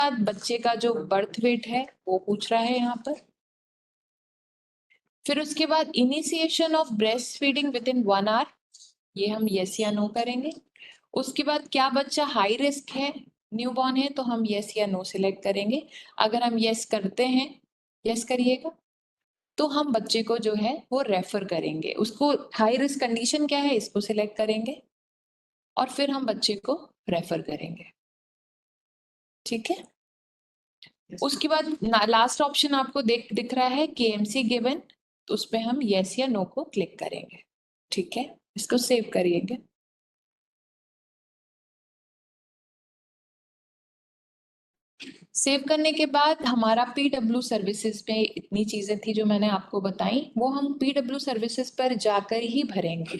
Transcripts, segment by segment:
बाद बच्चे का जो बर्थ वेट है वो पूछ रहा है यहाँ पर। फिर उसके बाद initiation of breast feeding within 1 hour, ये हम यस या नो करेंगे। उसके बाद क्या बच्चा हाई रिस्क है, न्यूबॉर्न है, तो हम यस या नो सिलेक्ट करेंगे। अगर हम यस करते हैं, यस करिएगा, तो हम बच्चे को जो है वो रेफर करेंगे। उसको हाई रिस्क कंडीशन क्या है इसको सिलेक्ट करेंगे और फिर हम बच्चे को रेफर करेंगे। ठीक है, उसके बाद लास्ट ऑप्शन आपको दिख रहा है केएमसी गिवन, तो उस पर हम यस या नो को क्लिक करेंगे। ठीक है, इसको सेव करिएगा। सेव करने के बाद हमारा पीडब्ल्यू सर्विसेज पे इतनी चीजें थी जो मैंने आपको बताई, वो हम पीडब्ल्यू सर्विसेज पर जाकर ही भरेंगे।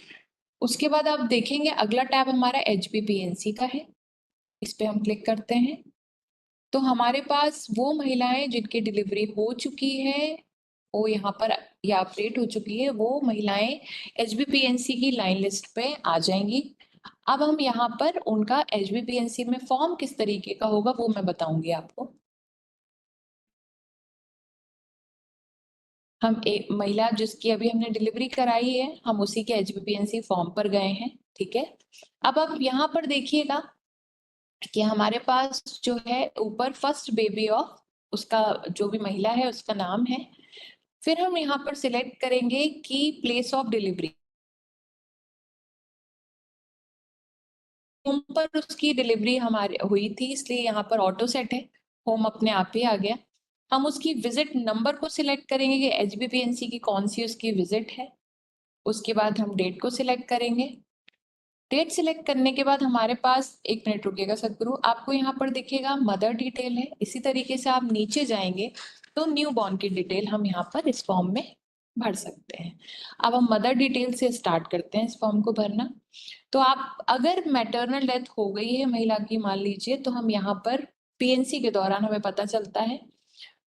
उसके बाद आप देखेंगे अगला टैब हमारा एचबीपीएनसी का है, इस पे हम क्लिक करते हैं। तो हमारे पास वो महिलाएं जिनकी डिलीवरी हो चुकी है, वो यहाँ पर या अपडेट हो चुकी है, वो महिलाएं एचबीपीएनसी की लाइन लिस्ट पे आ जाएंगी। अब हम यहाँ पर उनका एचबीपीएनसी में फॉर्म किस तरीके का होगा वो मैं बताऊंगी आपको। हम एक महिला जिसकी अभी हमने डिलीवरी कराई है, हम उसी के एचबीपीएनसी फॉर्म पर गए हैं। ठीक है, अब आप यहाँ पर देखिएगा कि हमारे पास जो है ऊपर फर्स्ट बेबी ऑफ उसका जो भी महिला है उसका नाम है। फिर हम यहाँ पर सिलेक्ट करेंगे कि प्लेस ऑफ डिलीवरी, होम पर उसकी डिलीवरी हमारे हुई थी, इसलिए यहाँ पर ऑटो सेट है, होम अपने आप ही आ गया। हम उसकी विजिट नंबर को सिलेक्ट करेंगे कि एचबीपीएनसी की कौन सी उसकी विजिट है। उसके बाद हम डेट को सिलेक्ट करेंगे। डेट सिलेक्ट करने के बाद हमारे पास, एक मिनट रुकिएगा सदगुरु, आपको यहाँ पर दिखेगा मदर डिटेल है। इसी तरीके से आप नीचे जाएंगे तो न्यू बॉर्न की डिटेल हम यहाँ पर इस फॉर्म में भर सकते हैं। अब हम मदर डिटेल से स्टार्ट करते हैं इस फॉर्म को भरना। तो आप अगर मैटरनल डेथ हो गई है महिला की मान लीजिए, तो हम यहाँ पर पीएनसी के दौरान हमें पता चलता है,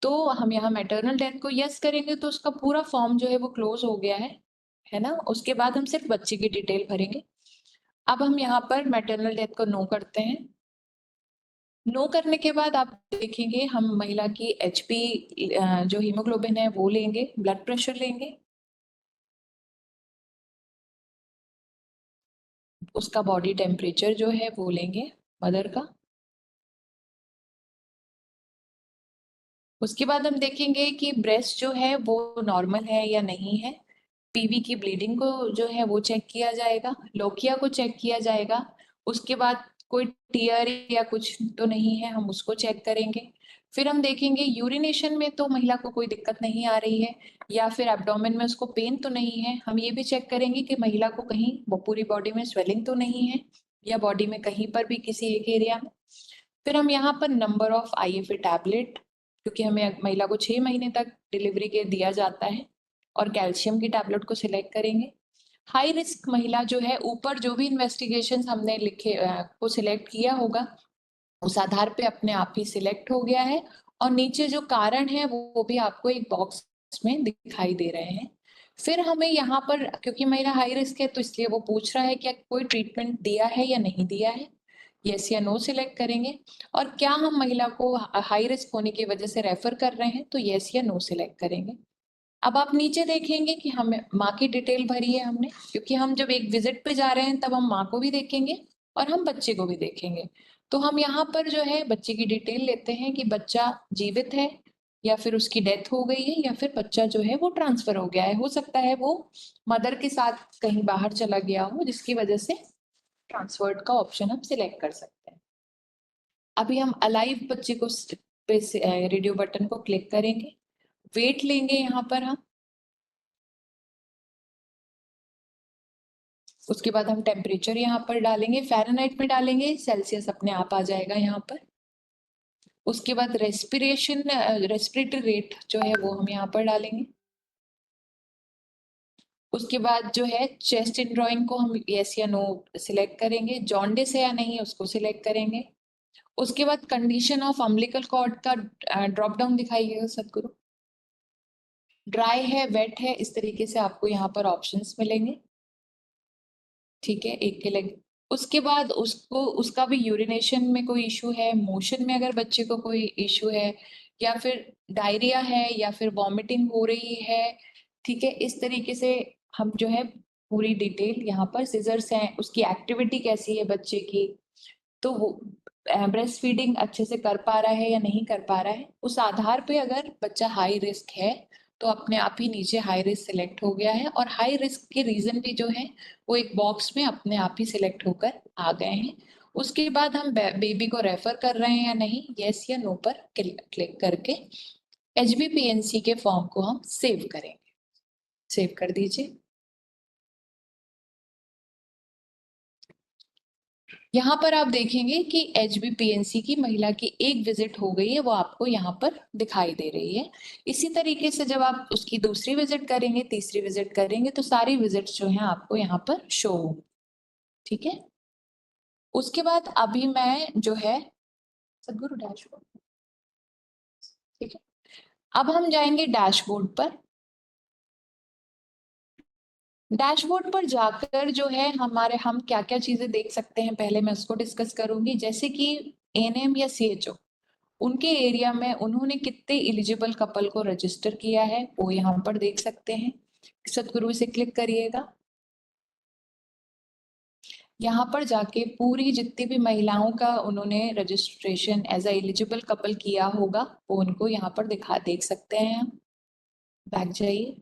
तो हम यहाँ मैटरनल डेथ को यस करेंगे तो उसका पूरा फॉर्म जो है वो क्लोज हो गया है ना। उसके बाद हम सिर्फ बच्चे की डिटेल भरेंगे। अब हम यहाँ पर मैटरनल डेथ को नो करते हैं। नो करने के बाद आप देखेंगे हम महिला की एचपी जो हीमोग्लोबिन है वो लेंगे, ब्लड प्रेशर लेंगे, उसका बॉडी टेम्परेचर जो है वो लेंगे मदर का। उसके बाद हम देखेंगे कि ब्रेस्ट जो है वो नॉर्मल है या नहीं है। पीवी की ब्लीडिंग को जो है वो चेक किया जाएगा, लोकिया को चेक किया जाएगा। उसके बाद कोई टीयर या कुछ तो नहीं है, हम उसको चेक करेंगे। फिर हम देखेंगे यूरिनेशन में तो महिला को कोई दिक्कत नहीं आ रही है, या फिर एब्डोमेन में उसको पेन तो नहीं है। हम ये भी चेक करेंगे कि महिला को कहीं वो पूरी बॉडी में स्वेलिंग तो नहीं है, या बॉडी में कहीं पर भी किसी एक एरिया में। फिर हम यहाँ पर नंबर ऑफ आईएफए टैबलेट, क्योंकि हमें महिला को 6 महीने तक डिलीवरी के दिया जाता है, और कैल्शियम की टैबलेट को सिलेक्ट करेंगे। हाई रिस्क महिला जो है, ऊपर जो भी इन्वेस्टिगेशन हमने लिखे को सिलेक्ट किया होगा उस आधार पे अपने आप ही सिलेक्ट हो गया है, और नीचे जो कारण है वो भी आपको एक बॉक्स में दिखाई दे रहे हैं। फिर हमें यहाँ पर, क्योंकि महिला हाई रिस्क है तो इसलिए वो पूछ रहा है क्या कोई ट्रीटमेंट दिया है या नहीं दिया है, यस या नो सिलेक्ट करेंगे। और क्या हम महिला को हाई रिस्क होने की वजह से रेफर कर रहे हैं, तो यस या नो सिलेक्ट करेंगे। अब आप नीचे देखेंगे कि हमें माँ की डिटेल भरी है हमने, क्योंकि हम जब एक विजिट पे जा रहे हैं तब हम माँ को भी देखेंगे और हम बच्चे को भी देखेंगे। तो हम यहाँ पर जो है बच्चे की डिटेल लेते हैं कि बच्चा जीवित है, या फिर उसकी डेथ हो गई है, या फिर बच्चा जो है वो ट्रांसफर हो गया है। हो सकता है वो मदर के साथ कहीं बाहर चला गया हो, जिसकी वजह से ट्रांसफर्ड का ऑप्शन हम सिलेक्ट कर सकते हैं। अभी हम अलाइव बच्चे को पे रेडियो बटन को क्लिक करेंगे, वेट लेंगे यहाँ पर हम। उसके बाद हम टेम्परेचर यहाँ पर डालेंगे, फ़ारेनहाइट में डालेंगे, सेल्सियस अपने आप आ जाएगा यहाँ पर। उसके बाद रेस्पिरेटरी रेट जो है वो हम यहाँ पर डालेंगे। उसके बाद जो है चेस्ट इन ड्राइंग को हम यस या नो सिलेक्ट करेंगे, जॉन्डिस है या नहीं उसको सिलेक्ट करेंगे। उसके बाद कंडीशन ऑफ अम्बिलिकल कॉर्ड का ड्रॉप डाउन दिखाइएगा सदगुरु, ड्राई है, वेट है, इस तरीके से आपको यहाँ पर ऑप्शंस मिलेंगे। ठीक है, एक के लिए उसके बाद उसको उसका भी यूरिनेशन में कोई इशू है, मोशन में अगर बच्चे को कोई इशू है, या फिर डायरिया है, या फिर वॉमिटिंग हो रही है, ठीक है, इस तरीके से हम जो है पूरी डिटेल यहाँ पर, सीजर्स हैं, उसकी एक्टिविटी कैसी है बच्चे की, तो वो ब्रेस्ट फीडिंग अच्छे से कर पा रहा है या नहीं कर पा रहा है, उस आधार पे अगर बच्चा हाई रिस्क है तो अपने आप ही नीचे हाई रिस्क सिलेक्ट हो गया है, और हाई रिस्क के रीजन भी जो है वो एक बॉक्स में अपने आप ही सिलेक्ट होकर आ गए हैं। उसके बाद हम बेबी को रेफर कर रहे हैं या नहीं, यस या नो पर क्लिक करके HBPNC के फॉर्म को हम सेव करेंगे। सेव कर दीजिए। यहाँ पर आप देखेंगे कि HBPNC की महिला की एक विजिट हो गई है, वो आपको यहाँ पर दिखाई दे रही है। इसी तरीके से जब आप उसकी दूसरी विजिट करेंगे, तीसरी विजिट करेंगे, तो सारी विजिट्स जो हैं आपको यहाँ पर शो होंगी। ठीक है, उसके बाद अभी मैं जो है सदगुरु डैशबोर्ड, ठीक है, अब हम जाएंगे डैशबोर्ड पर। डैशबोर्ड पर जाकर जो है हम क्या क्या चीजें देख सकते हैं, पहले मैं उसको डिस्कस करूंगी। जैसे कि ANM या CHO, उनके एरिया में उन्होंने कितने एलिजिबल कपल को रजिस्टर किया है वो यहाँ पर देख सकते हैं। सतगुरु से क्लिक करिएगा। यहाँ पर जाके पूरी जितनी भी महिलाओं का उन्होंने registration as a eligible couple किया होगा वो उनको यहाँ पर देख सकते हैं। हम बैक जाइए।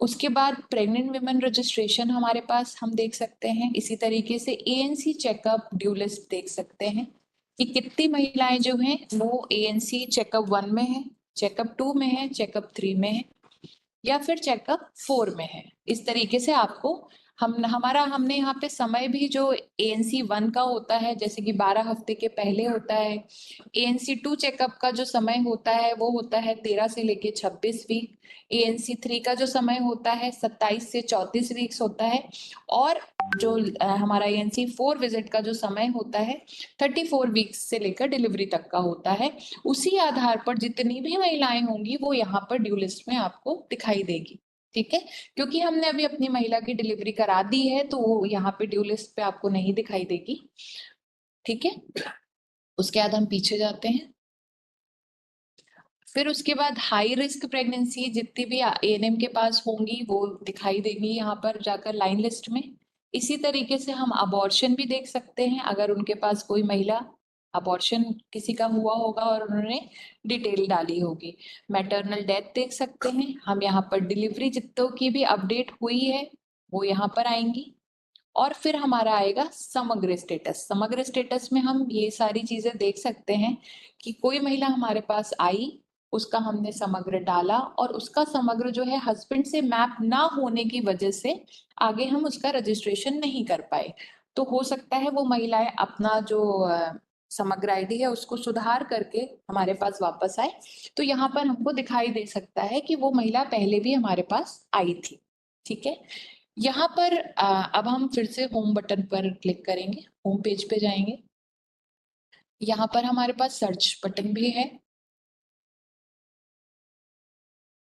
उसके बाद प्रेग्नेंट विमेन रजिस्ट्रेशन हमारे पास हम देख सकते हैं। इसी तरीके से ANC चेकअप ड्यू लिस्ट देख सकते हैं कि कितनी महिलाएं जो हैं वो ANC चेकअप 1 में है, चेकअप 2 में है, चेकअप 3 में है, या फिर चेकअप 4 में है। इस तरीके से आपको हमने यहाँ पे समय भी जो ANC 1 का होता है, जैसे कि 12 हफ्ते के पहले होता है। ANC 2 चेकअप का जो समय होता है वो होता है 13 से लेके 26 वीक। ANC 3 का जो समय होता है 27 से 34 वीक्स होता है। और जो हमारा ANC 4 विजिट का जो समय होता है 34 वीक्स से लेकर डिलीवरी तक का होता है। उसी आधार पर जितनी भी महिलाएं होंगी वो यहाँ पर ड्यू लिस्ट में आपको दिखाई देगी। ठीक है, क्योंकि हमने अभी अपनी महिला की डिलीवरी करा दी है तो वो यहाँ पे ड्यू लिस्ट पे आपको नहीं दिखाई देगी। ठीक है, उसके बाद हम पीछे जाते हैं। फिर उसके बाद हाई रिस्क प्रेगनेंसी जितनी भी ANM के पास होंगी वो दिखाई देंगी यहाँ पर जाकर लाइन लिस्ट में। इसी तरीके से हम अबॉर्शन भी देख सकते हैं, अगर उनके पास कोई महिला अबॉर्शन किसी का हुआ होगा और उन्होंने डिटेल डाली होगी। मैटरनल डेथ देख सकते हैं हम यहाँ पर। डिलीवरी जितनों की भी अपडेट हुई है वो यहाँ पर आएंगी। और फिर हमारा आएगा समग्र स्टेटस। समग्र स्टेटस में हम ये सारी चीजें देख सकते हैं कि कोई महिला हमारे पास आई, उसका हमने समग्र डाला, और उसका समग्र जो है हस्बैंड से मैप ना होने की वजह से आगे हम उसका रजिस्ट्रेशन नहीं कर पाए। तो हो सकता है वो महिलाएं अपना जो समग्र ID है उसको सुधार करके हमारे पास वापस आए, तो यहाँ पर हमको दिखाई दे सकता है कि वो महिला पहले भी हमारे पास आई थी। ठीक है, यहाँ पर अब हम फिर से होम बटन पर क्लिक करेंगे, होम पेज पे जाएंगे। यहाँ पर हमारे पास सर्च बटन भी है।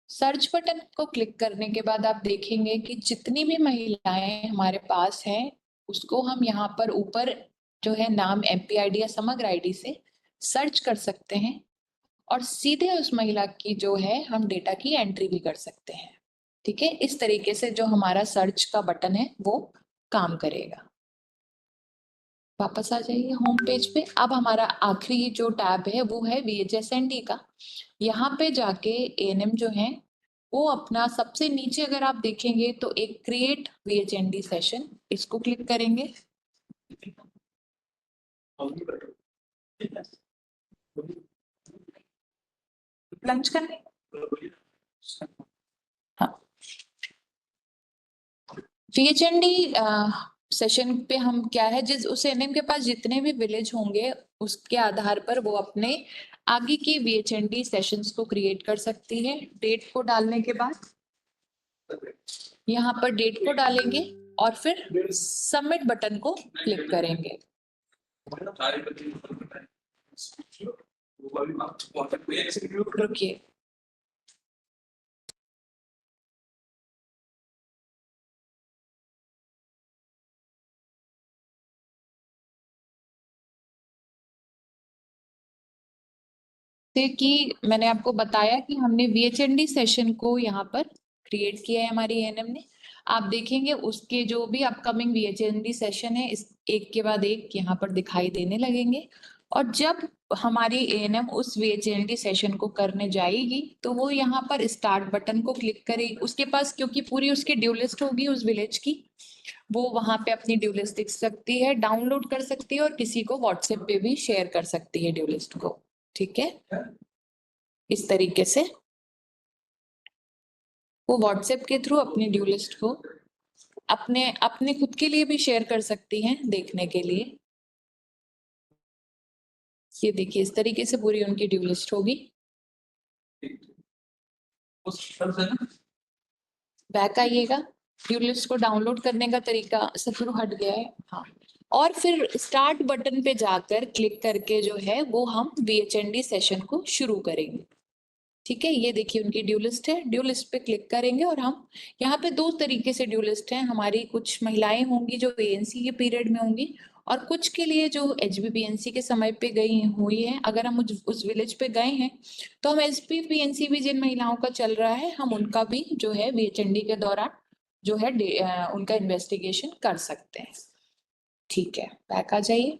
सर्च बटन को क्लिक करने के बाद आप देखेंगे कि जितनी भी महिलाएं हमारे पास हैं उसको हम यहाँ पर ऊपर जो है नाम MPID या समग्र ID से सर्च कर सकते हैं, और सीधे उस महिला की जो है हम डेटा की एंट्री भी कर सकते हैं। ठीक है, इस तरीके से जो हमारा सर्च का बटन है वो काम करेगा। वापस आ जाइए होम पेज पे। अब हमारा आखिरी जो टैब है वो है VHSND का। यहाँ पे जाके ANM जो है वो अपना सबसे नीचे अगर आप देखेंगे तो एक क्रिएट VHND सेशन, इसको क्लिक करेंगे। लंच करने, हाँ, VHND सेशन पे हम क्या है, जिस उस ANM के पास जितने भी विलेज होंगे उसके आधार पर वो अपने आगे की VHND सेशंस को क्रिएट कर सकती है। डेट को डालने के बाद यहाँ पर डेट को डालेंगे और फिर सबमिट बटन को क्लिक करेंगे। रुकिए, जैसे कि मैंने आपको बताया कि हमने VHND सेशन को यहाँ पर क्रिएट किया है हमारी ANM ने। आप देखेंगे उसके जो भी अपकमिंग VHND सेशन है इस एक के बाद एक यहाँ पर दिखाई देने लगेंगे। और जब हमारी ANM उस VHND सेशन को करने जाएगी तो वो यहाँ पर स्टार्ट बटन को क्लिक करेगी। उसके पास क्योंकि पूरी उसकी ड्यू लिस्ट होगी उस विलेज की, वो वहां पे अपनी ड्यू लिस्ट देख सकती है, डाउनलोड कर सकती है और किसी को व्हाट्सएप पे भी शेयर कर सकती है ड्यू लिस्ट को। ठीक है, इस तरीके से वो व्हाट्सएप के थ्रू अपनी ड्यू लिस्ट को अपने अपने खुद के लिए भी शेयर कर सकती हैं देखने के लिए। ये देखिए इस तरीके से पूरी उनकी ड्यू लिस्ट होगी। बैक आइएगा, ड्यू लिस्ट को डाउनलोड करने का तरीका शुरू हट गया है। हाँ, और फिर स्टार्ट बटन पे जाकर क्लिक करके जो है वो हम VHND सेशन को शुरू करेंगे। ठीक है, ये देखिए उनकी ड्यू लिस्ट है, ड्यू लिस्ट पे क्लिक करेंगे और हम यहाँ पे दो तरीके से ड्यू लिस्ट है हमारी। कुछ महिलाएं होंगी जो ANC के पीरियड में होंगी और कुछ के लिए जो HBPNC के समय पे गई हुई है। अगर हम उस विलेज पे गए हैं तो हम HBPNC भी जिन महिलाओं का चल रहा है हम उनका भी जो है VHND के दौरान जो है उनका इन्वेस्टिगेशन कर सकते हैं। ठीक है, बैक आ जाइए।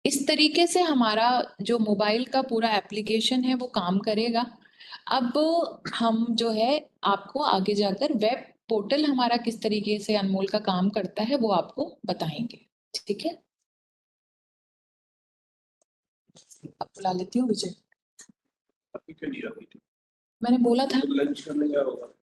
इस तरीके से हमारा जो मोबाइल का पूरा एप्लीकेशन है वो काम करेगा। अब हम जो है आपको आगे जाकर वेब पोर्टल हमारा किस तरीके से अनमोल का काम करता है वो आपको बताएंगे। ठीक है, अब बुला लेती हूँ विजय। मैंने बोला था